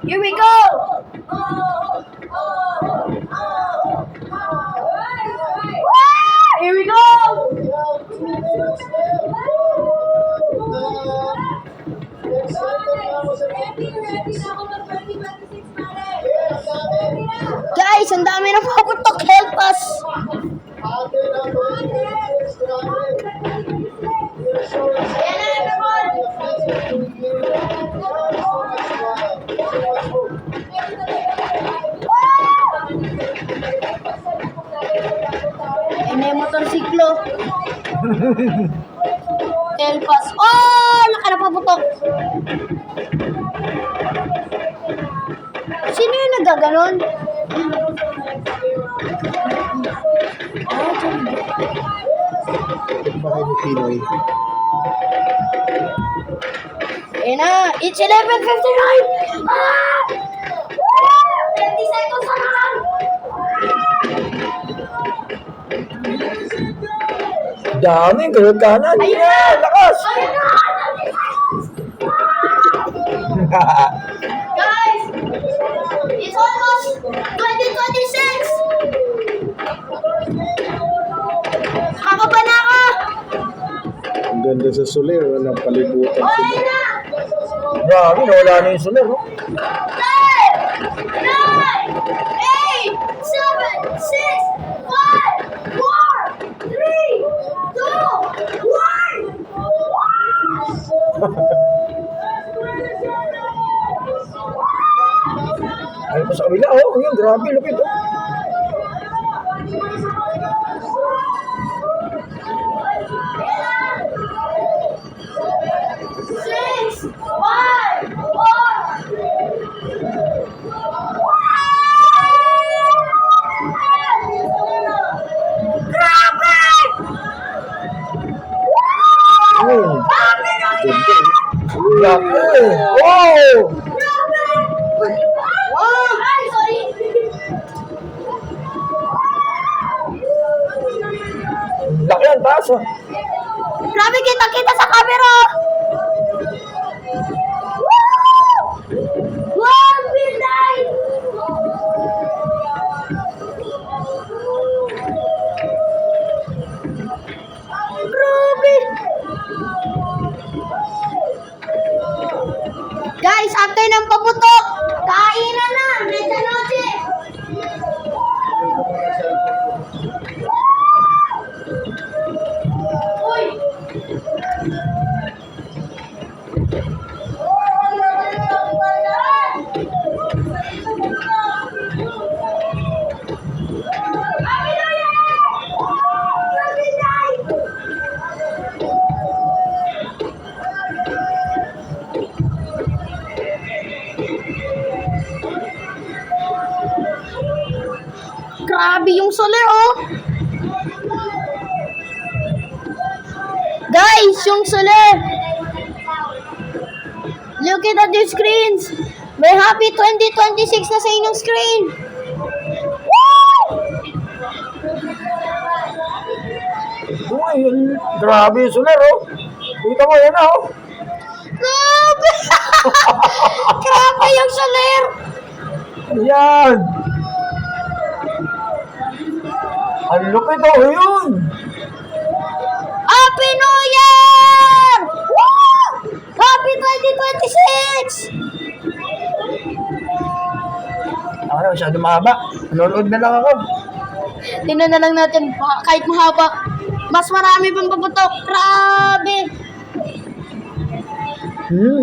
Here we go! Here we go! Guys, ang dami na paputok. Help us! Ayan na, everyone! Ay, may motorsiklo. Help us. Oh! Laka na paputok. Sino yung nagaganon? Bahay ni Pinoy. Ayan na. It's 11:59! Ah! 20 seconds na lang! Daming gawin kanan. Ayun na! Yeah, lakas! Ayun na! Guys! It's almost 2026! Kakaba na ako! Ang ganda sa Soler, walang palibutan Oh, sila. ayun na! Grabe, nawala na yung Soler, no? 10! 9! 8! 7! 6! 5! 4! 3! 2! 1! Ay, pa sa kabila, oh. Ayun, grabe, lupit, oh. Six, five, four. Grabe! Ayun. Grabe na Ganda, yan! eh. Grabe. Oh! Grabe! Wow! Ay, sorry! Laki ang taas, oh. Grabe, kita-kita sa camera! Wow! Pinay! Grabe! Guys, after ng paputok, kainan na! Medya noche! Uy! Grabe yung solar, oh! Guys, yung solar! Look at your screens! May happy 2026 na sa inyong screen! Woo! Uy, grabe yung Soler, oh. Kita mo, yan, oh. Grabe! Grabe yung solar! Ayan. Ang lupit, oh, yun. Happy New Year! Woo! Happy 2026! Ano, masyado mahaba. Nanonood na lang ako. Tingnan na lang natin kahit mahaba. Mas marami pang paputok. Grabe!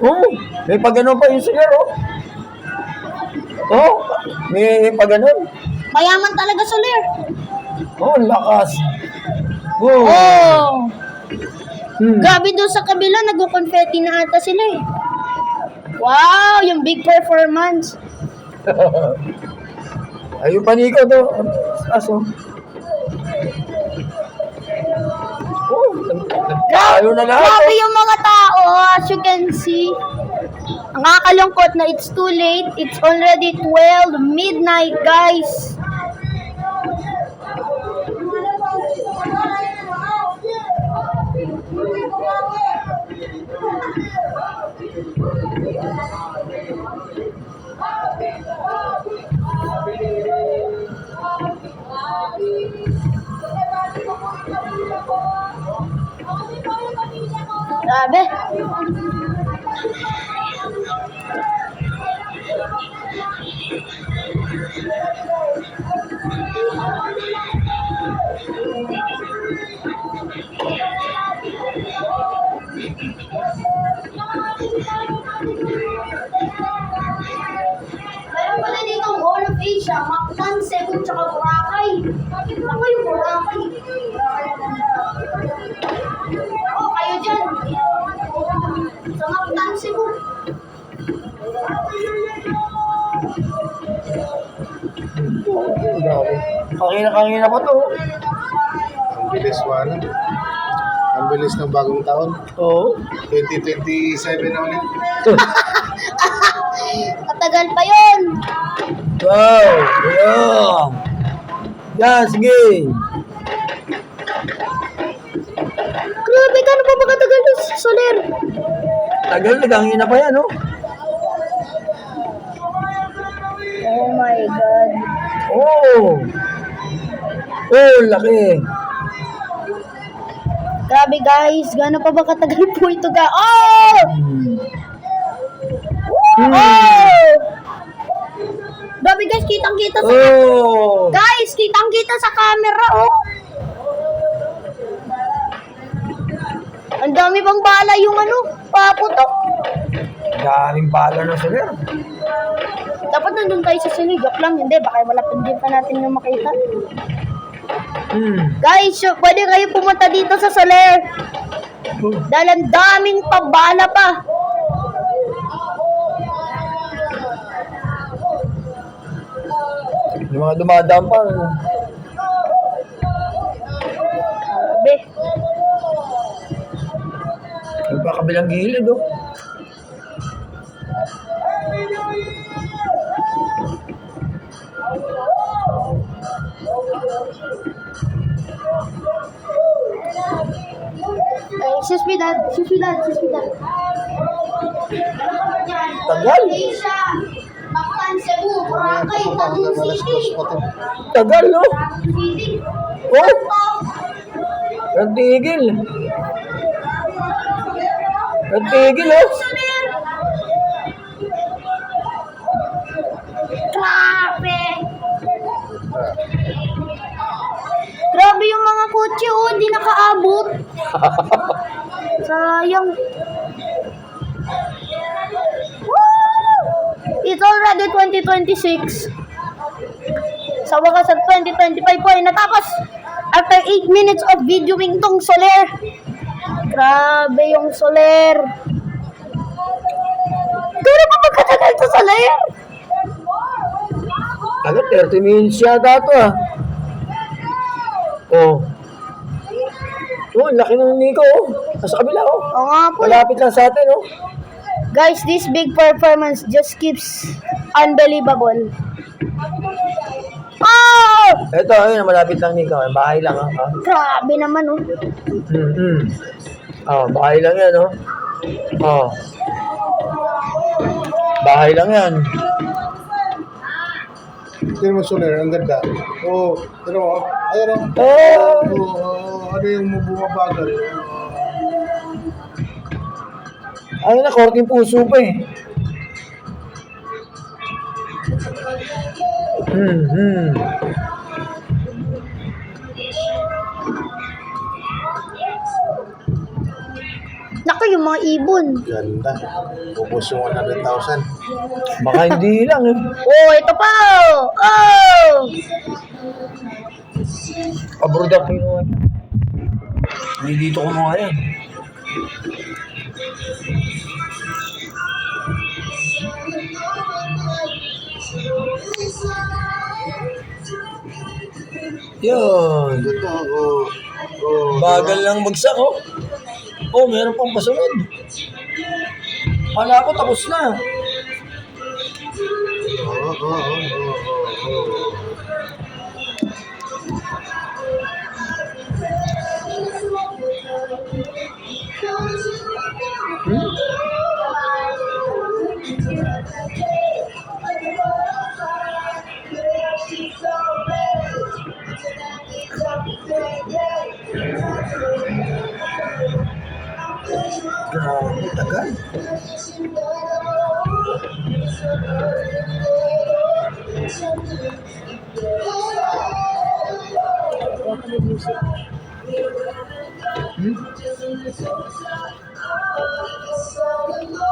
Oh, may pagano pa yung Soler, oh. Oh, may paganon. Mayaman talaga solar. Oh, lakas. Oh. Oh! Grabe doon sa kabila, nag-confetti na ata sila eh. Wow! Yung big performance. Ayun pa Nico to. Aso. Oh, nagtayo na lahat. Grabe yung mga tao, as you can see. Ang nakakalungkot na it's too late. It's already 12 midnight, guys. Grabe. Meron pala dito All of Asia, Mactan, Cebu, tsaka Boracay. Ako yung Boracay. Oo, kayo dyan. Sa Mactan, Cebu. Grabe. Kangina pa to. Ang bilis wala. Ang bilis ng bagong taon. Oo. 2027 na ulit. Matagal pa yun. Wow. Yeah. Yan, sige. Grabe, gano'n pa magkatagal yung Soler? Tagal, kangina pa yan, oh. Oh my God. Oh. Oh, laki. Grabe guys, gano'n pa ba katagal po ito ga? Oh! Oh! Grabe guys, kitang-kita sa... Oh. Guys, kitang-kita sa camera, oh. Ang dami pang bala yung ano, paputok. Daming bala na sila. Dapat nandun tayo sa sili, joke lang, hindi, baka malapit din pa natin yung makita. Guys, pwede kayo pumunta dito sa Soler. Dahil ang daming pabala pa. Yung mga dumadaan pa. Ano? Grabe. Yung pa kabilang gilid, oh. Excuse me, Dad. Excuse me, Dad. Excuse me, Dad. Tagal. Asia, Mactan, Cebu, Boracay, Taguig City. Tagal, no? City. Oh. Nagtigil. Nagtigil, oh. Soler. Grabe. Grabe yung mga kotse, oh. Hindi nakaabot. Sayang. Woo! It's already 2026. Sa wakas at 2025 po ay natapos. After 8 minutes of videoing tong Soler. Grabe yung Soler. Gano'n pa magkatagal to Soler? Ano, 30 minutes yata ito, ah. Oh. Oh, laki ng Nico, oh. Nasa kabila, oh. Oo nga po. Malapit lang sa atin, oh. Guys, this big performance just keeps unbelievable. Oh! Ito, ayun, malapit lang Nico. Bahay lang, ah. Grabe naman, oh. Oh, bahay lang yan, oh. Oh. Bahay lang yan. Tingnan mo Soler, ang ganda. Oo, pero ayun o. Oh! Ano yung bumabagal? Ayun na, korting puso pa, eh. Naku, yung mga ibon. Ganda. Ubus yung 100,000. Baka hindi lang, eh. Oh, ito pa, oh. Oh! Pabroda ko yun. Hindi dito ko mga yan. Yun. Ganda, oo. Bagal lang bagsak, oh. Oh, meron pang pasunod. Kala ko tapos na. Oo. Grabe, tagal. Hmm?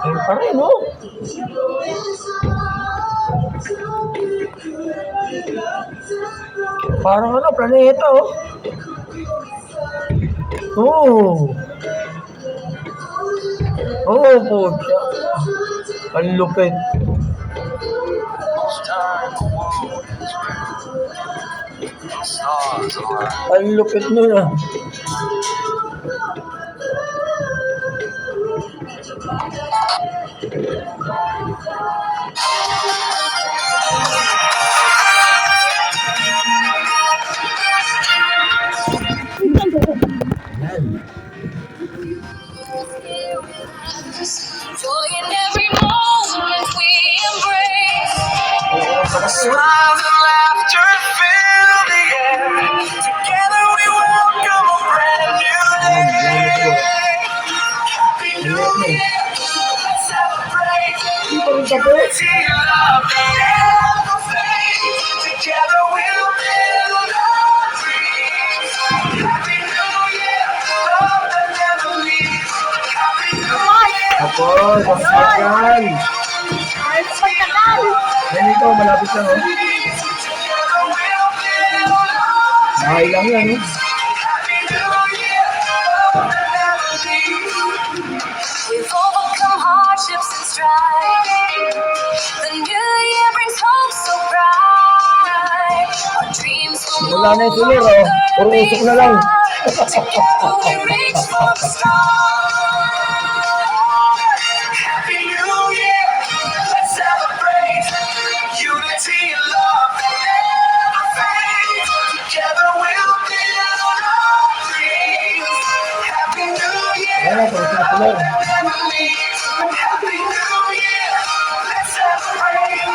Ayun pa rin, no? Parang ano, planeta, oh. Oh. Oh, pucha. Ang lupit. Ang lupit nun, ah. Yan. Joy in every moment we embrace. Smiles and laughter fill the air. Together we welcome a brand new day. Happy New Year, let's celebrate. Unity, love, and never fade. Together we'll build our dreams. Happy New Year, love that never leaves. Happy New Year. Ako, sakit yan. Ay, pagtagal. Ganito, malapit lang, oh. Bahay lang yan, oh. We've overcome hardships and strife. The new year brings hope so bright. Our dreams will Wala na yung sulir, oh. Puro usok na lang. together we reach for the stars. Happy New Year, let's celebrate. Unity and love that never fade. Together we'll build our dreams. Happy New Year. Ayan, puro sa sulir. Happy New Year, let's celebrate.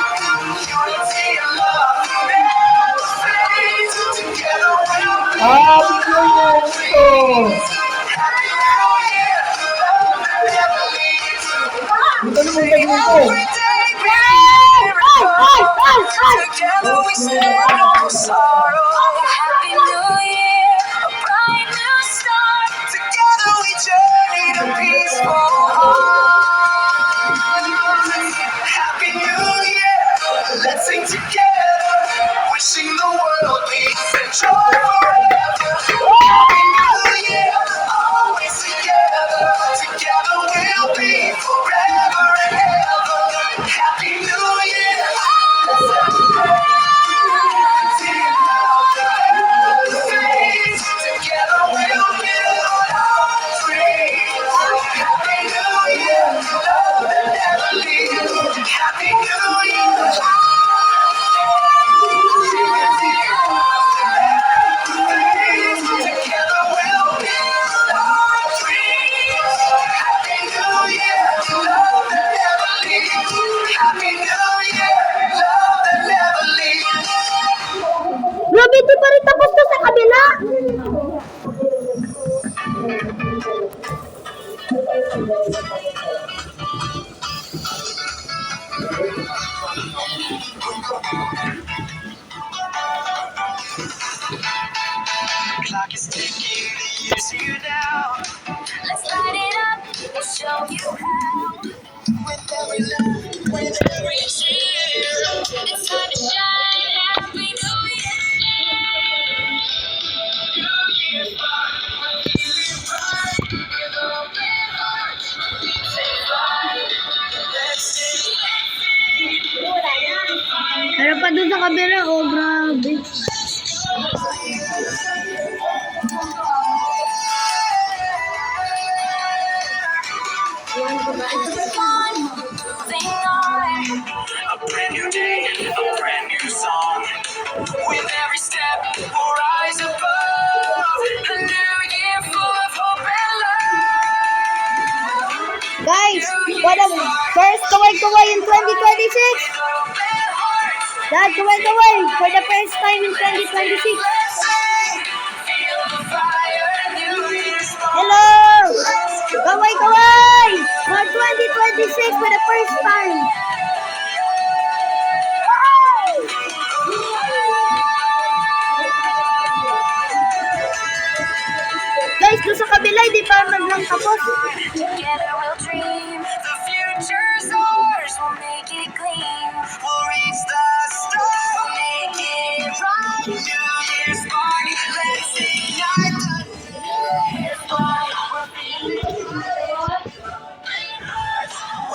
Unity and love never fade. Together we'll build Happy New Year ito! Happy New Year, love that never leaves. Dito naman tayo dito. Every day together we stand on sorrow. Happy New Year, a bright new start. Together we journey to peaceful heart. Happy New Year, let's sing together, wishing the world peace and joy forever. Happy New Year, always together, together we'll be forever and ever. Happy New Year, let's celebrate. Together we'll build our dreams. Happy New Year, love that never leaves. Happy New Year. Together we'll build our dreams. Happy New Year, love that never leaves. Happy New Year, love that never leaves. Grabe, di pa rin tapos to sa kabila. Clock is ticking, the years here now. Let's light it up, we'll show you how. With every love, with every cheer, it's time to shine. Happy New Year. New Year's fun, New Year's fun. With open hearts, let's say fly. Let's sing, Pero pa dun sa kabila, oh, grabe. moving on. A brand new day, a brand new song. With every step, we'll rise above. A new year full of hope and love. Guys, what a first kaway-kaway in 2026. With open hearts, Dad, kaway-kaway for the first time in 2026. let's sing. Feel the fire, New Year's spark. Hello! Kaway-kaway! for 2026 for the first time. Guys, doon sa kabila, hindi pa lang tapos. Together we'll dream. The future's ours. We'll make it clean. We'll reach the stars. We'll make it right. New Year's spark. Let's ignite the new Year's spark.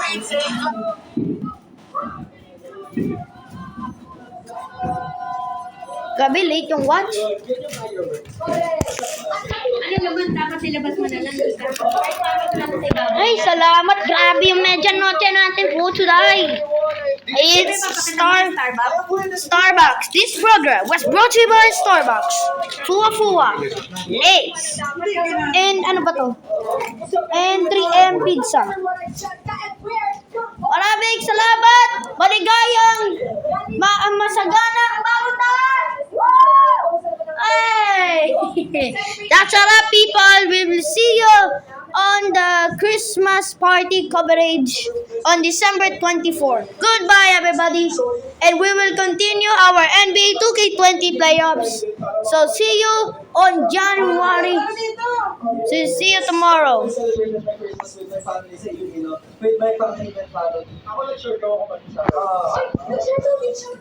We take Grabe, late yung watch. Ano naman, dapat silabas mo na lang. Ay, salamat. Grabe yung medianoche natin po today. It's Starbucks. This program was brought to you by Starbucks. Fua Fua, Lays, and ano ba to? And 3M Pizza. Maraming salamat! Maligayang masagana ang bagong taon! Hey! That's all up, people. We will see you on the Christmas party coverage on December 24. Goodbye, everybody. And we will continue our NBA 2K20 playoffs. So, see you on January. So, see you tomorrow.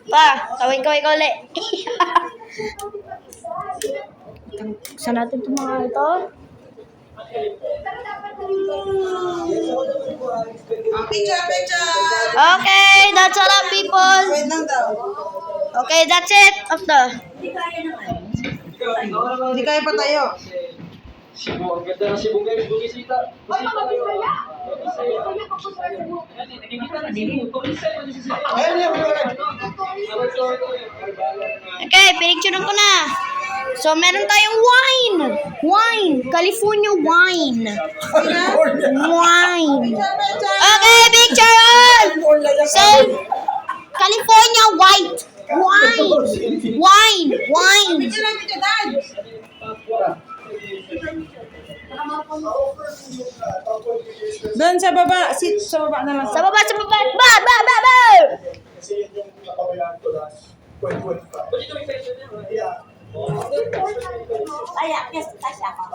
Pa, kawin-kawin ka ulit. Saan natin itong mga ito? Okay, that's all up, people. Okay, that's it. Of the. Hindi kaya pa tayo. Ang ganda ng Cebu guys, bumisita. Okay, pinicturean ko na. So, meron tayong wine. Wine. California wine. Wine. Okay, picture all. So, California white. Wine. Wine. Wine. Doon sa baba, sit sa baba na lang. Sa baba, sa baba. Ba, ba, ba, ba.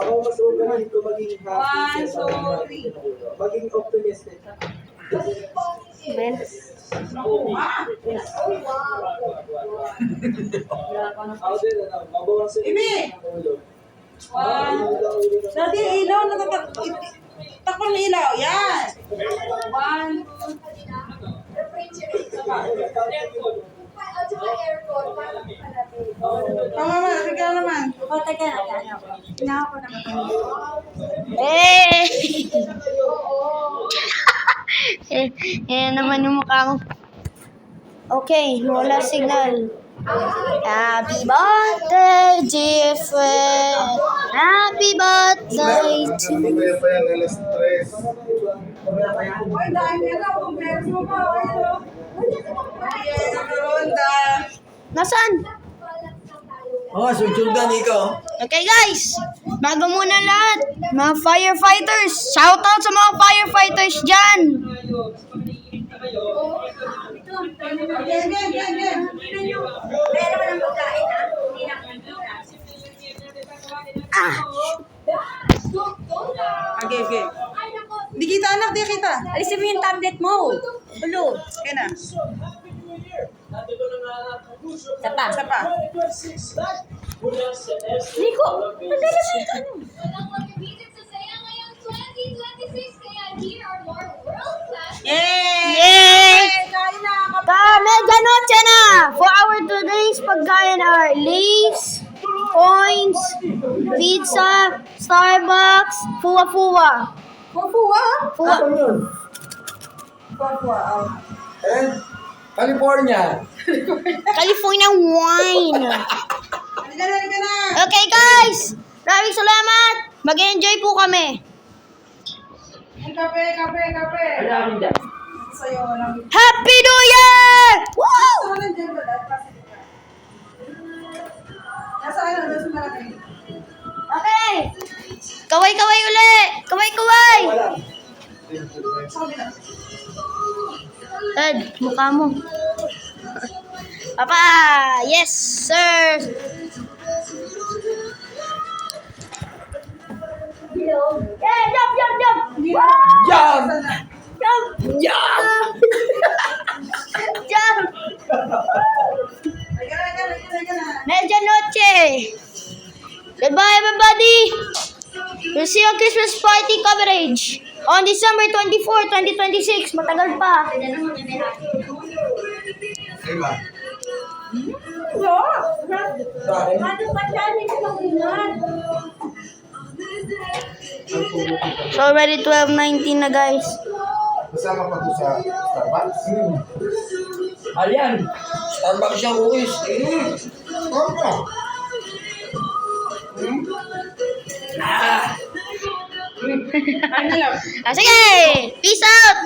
Ako mas huwag naman ito maging happy. 1, 2, 3. Maging optimistic. Ben. Mabawasan Ibi! Dati ilaw, takpan ng ilaw. Yan! 1, 2, tama man, ikaw naman. Eh. Yan naman yung mukha mo. Okay, wala signal. Happy birthday, dear friend. Happy birthday to Mamaya pa yan, alas 3. Ay, dahil nila, kung meron mo pa, ayun. Ayan, nakaronda. Nasaan? Sunsugan ikaw. Okay guys, bago muna lahat, mga firefighters, shoutout sa mga firefighters dyan. Yan. Okay. Di kita anak, di kita. Alisin mo yung tablet mo. Ulo. Kaya na. Sapa. Sapa. Nico, madala na ito. Yay! Yay! Kain na. Medianoche na! For our today's pagkain are Lay's, Coins, Pizza, Starbucks, Fua Fua. Mafuwa. Fua. Mafuwa. And California. California wine. Halika na. Okay guys, maraming salamat. Mag-enjoy po kami. Kape. Sa'yo lang. Happy New Year! Woo! Gusto mo nandiyan ba dahil kasi ka? Nasa ano, nasa malaki. Okay. Kaway-kaway uli. Kaway-kaway. Wala. Ed, mukha mo. Papa, yes, sir. Yeah, jump. Yan! Jump. Yan! Jump. Medianoche. Goodbye, everybody. We'll see you on Christmas party coverage on December 24, 2026. Matagal pa. Diba? So already 12:19 na, guys. Kasama pa to sa Starbucks. Alyan! Starbucks yung cookies. Oo. Sige, peace out.